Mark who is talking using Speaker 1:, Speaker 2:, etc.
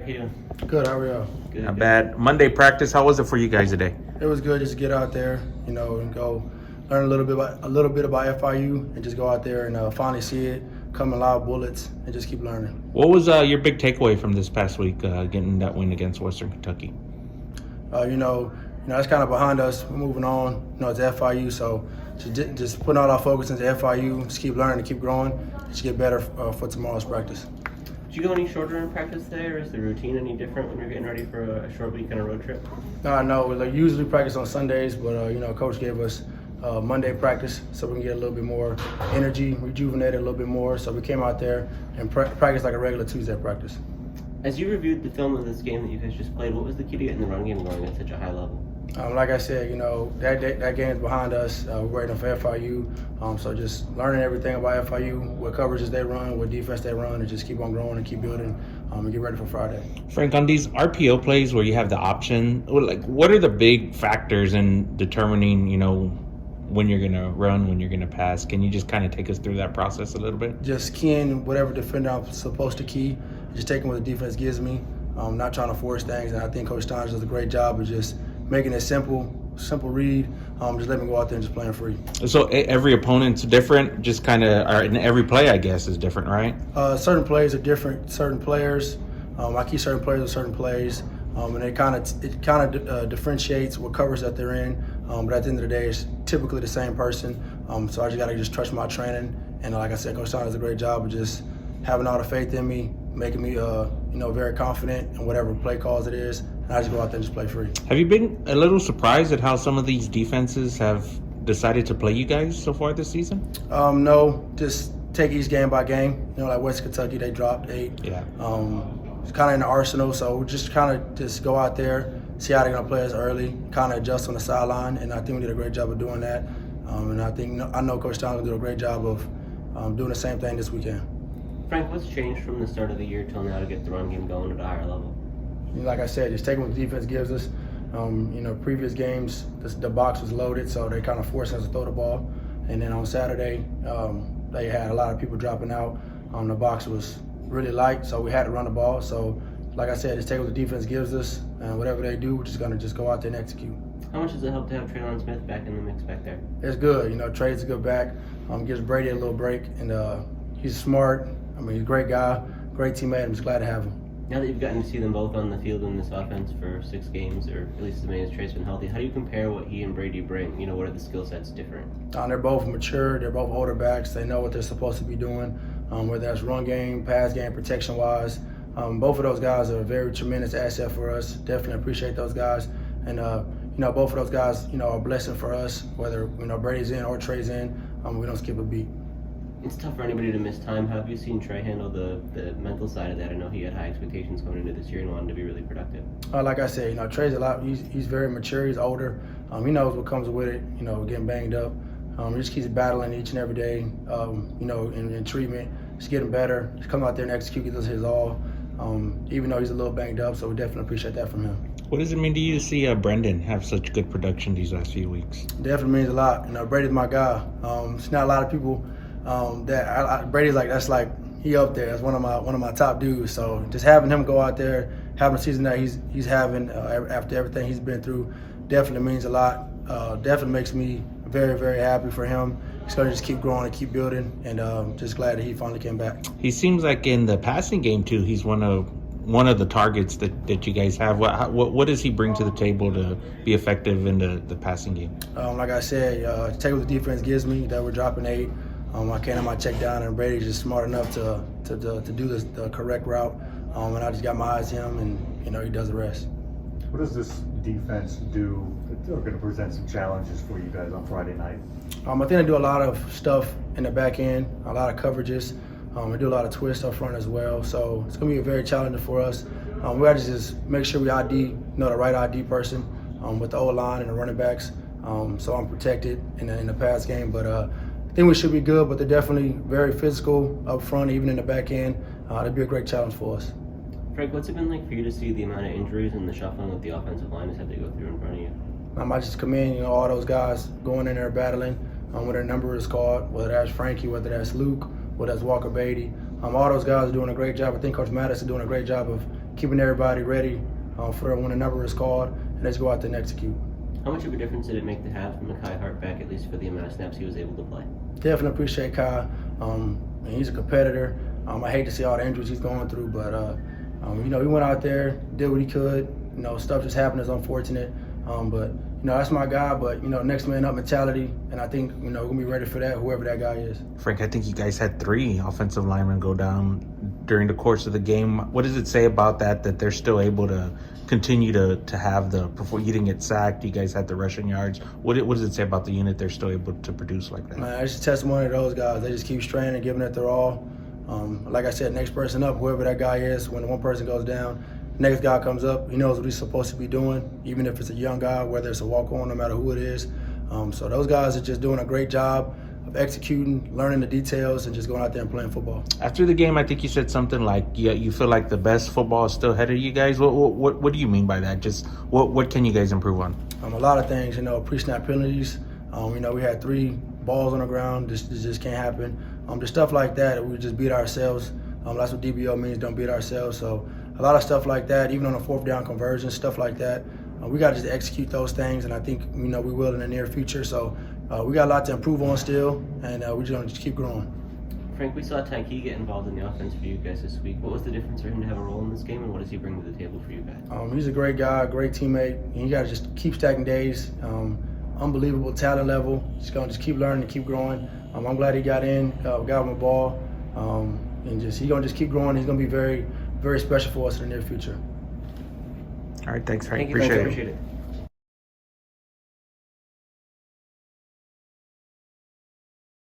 Speaker 1: How you doing?
Speaker 2: Good, how are y'all?
Speaker 1: Good.
Speaker 3: Not bad. Monday practice, how was it for you guys today?
Speaker 2: It was good just to get out there, and go learn a little bit about FIU and just go out there and finally see it, come in loud bullets, and just keep learning.
Speaker 3: What was your big takeaway from this past week, getting that win against Western Kentucky?
Speaker 2: That's kind of behind us. We're moving on. It's FIU, so just putting all our focus into FIU, just keep learning, keep growing, just get better for tomorrow's practice.
Speaker 1: Did you go any shorter in practice today, or is the routine any different when you're getting ready for a short week and a road trip?
Speaker 2: No, we usually practice on Sundays, but Coach gave us Monday practice so we can get a little bit more energy, rejuvenated a little bit more. So we came out there and practiced like a regular Tuesday practice.
Speaker 1: As you reviewed the film of this game that you guys just played, what was the key to getting the run game going at such a high level?
Speaker 2: Like I said, that game is behind us. We're waiting for FIU. So just learning everything about FIU, what coverages they run, what defense they run, and just keep on growing and keep building and get ready for Friday.
Speaker 3: Frank, on these RPO plays where you have the option, what are the big factors in determining, when you're going to run, when you're going to pass? Can you just kind of take us through that process a little bit?
Speaker 2: Just keying whatever defender I'm supposed to key, just taking what the defense gives me, not trying to force things. And I think Coach Stein does a great job of just making it simple read, just let me go out there and just playing free.
Speaker 3: So every opponent's different, just kind of, and every play, I guess, is different, right?
Speaker 2: Certain plays are different. Certain players, I keep certain players with certain plays, and it kind of differentiates what covers that they're in. But at the end of the day, it's typically the same person. So I just got to just trust my training. And like I said, Coach Stein does a great job of just having all the faith in me, making me, very confident in whatever play calls it is. And I just go out there and just play free.
Speaker 3: Have you been a little surprised at how some of these defenses have decided to play you guys so far this season?
Speaker 2: No, just take each game by game. Like West Kentucky, they dropped 8.
Speaker 3: Yeah.
Speaker 2: It's kind of in the arsenal, so we just go out there, see how they're going to play us early, kind of adjust on the sideline, and I think we did a great job of doing that. And I know Coach Stein will do a great job of doing the same thing this weekend.
Speaker 1: Frank, what's changed from the start of the year till now to get the run game going at a higher level?
Speaker 2: Like I said, just taking what the defense gives us. Previous games, the box was loaded, so they kind of forced us to throw the ball. And then on Saturday, they had a lot of people dropping out. The box was really light, so we had to run the ball. So, like I said, just take what the defense gives us, and whatever they do, we're just going to go out there and execute.
Speaker 1: How much does it help to have Traylon Smith back in the mix back there?
Speaker 2: It's good. Trey's a good back. Gives Brady a little break, and he's smart. He's a great guy, great teammate. I'm just glad to have him.
Speaker 1: Now that you've gotten to see them both on the field in this offense for 6 games, or at least as many as Trey's been healthy, how do you compare what he and Brady bring? What are the skill sets different?
Speaker 2: They're both mature. They're both older backs. They know what they're supposed to be doing, whether that's run game, pass game, protection-wise. Both of those guys are a very tremendous asset for us. Definitely appreciate those guys. And, both of those guys, are a blessing for us, whether, Brady's in or Trey's in. We don't skip a beat.
Speaker 1: It's tough for anybody to miss time. How have you seen Trey handle the mental side of that? I know he had high expectations coming into this year and wanted to be really productive.
Speaker 2: Like I said, Trey's a lot. He's very mature. He's older. He knows what comes with it. Getting banged up. He just keeps battling each and every day. In treatment, just getting better. Just come out there and execute. He does his all. Even though he's a little banged up, so we definitely appreciate that from him.
Speaker 3: What does it mean to you to see Brendan have such good production these last few weeks?
Speaker 2: Definitely means a lot. Brady's my guy. It's not a lot of people. Brady's he up there. That's one of my top dudes. So just having him go out there, having the season that he's having after everything he's been through, definitely means a lot. Definitely makes me very, very happy for him. He's gonna just keep growing and keep building, and just glad that he finally came back.
Speaker 3: He seems like in the passing game too, he's one of the targets that you guys have. What does he bring to the table to be effective in the passing game?
Speaker 2: Like I said, take what the defense gives me. That we're dropping 8. I can't have my check down, and Brady's just smart enough to do the correct route. And I just got my eyes on him, and he does the rest.
Speaker 4: What does this defense do? They're going to present some challenges for you guys on Friday night.
Speaker 2: I think they do a lot of stuff in the back end, a lot of coverages. We do a lot of twists up front as well. So it's going to be very challenging for us. We got to just make sure we ID, the right ID person with the O-line and the running backs. So I'm protected in the pass game. But I think we should be good, but they're definitely very physical up front, even in the back end. It'd be a great challenge for us.
Speaker 1: Frank, what's it been like for you to see the amount of injuries and the shuffling that the offensive line has had to go through in front of you?
Speaker 2: I just commend all those guys going in there battling, whether their number is called, whether that's Frankie, whether that's Luke, whether that's Walker Beatty. All those guys are doing a great job. I think Coach Mattis is doing a great job of keeping everybody ready for when the number is called, and let's go out there and execute.
Speaker 1: How much of a difference did it make to have Mekhi Hart back, at least for the amount of snaps he was able to play?
Speaker 2: Definitely appreciate Kai. And he's a competitor. I hate to see all the injuries he's going through, but he went out there, did what he could. Stuff just happened. It's unfortunate, but that's my guy. But next man up mentality, and I think we're gonna be ready for that, whoever that guy is.
Speaker 3: Frank, I think you guys had 3 offensive linemen go down during the course of the game. What does it say about that they're still able to continue to have before you didn't get sacked, you guys had the rushing yards? What does it say about the unit they're still able to produce like that?
Speaker 2: Man, it's just testimony to those guys. They just keep straining and giving it their all. Like I said, next person up, whoever that guy is, when one person goes down, next guy comes up, he knows what he's supposed to be doing, even if it's a young guy, whether it's a walk-on, no matter who it is. So those guys are just doing a great job of executing, learning the details, and just going out there and playing football.
Speaker 3: After the game, I think you said something like, you feel like the best football is still ahead of you guys. What do you mean by that? Just what can you guys improve on?
Speaker 2: A lot of things, pre-snap penalties. We had 3 balls on the ground. This just can't happen. Just stuff like that, we just beat ourselves. That's what DBO means, don't beat ourselves. So a lot of stuff like that, even on a 4th down conversion, stuff like that. We got to just execute those things, and I think we will in the near future. So we got a lot to improve on still, and we're just going to keep growing.
Speaker 1: Frank, we saw Tyke get involved in the offense for you guys this week. What was the difference for him to have a role in this game, and what does he bring to the table for you guys?
Speaker 2: He's a great guy, great teammate, and you got to just keep stacking days. Unbelievable talent level. He's going to just keep learning and keep growing. I'm glad he got in, got him a ball, and he's going to just keep growing. He's going to be very, very special for us in the near future.
Speaker 3: All right, thanks, Frank.
Speaker 1: Thank you,
Speaker 3: Appreciate it.
Speaker 1: Appreciate it.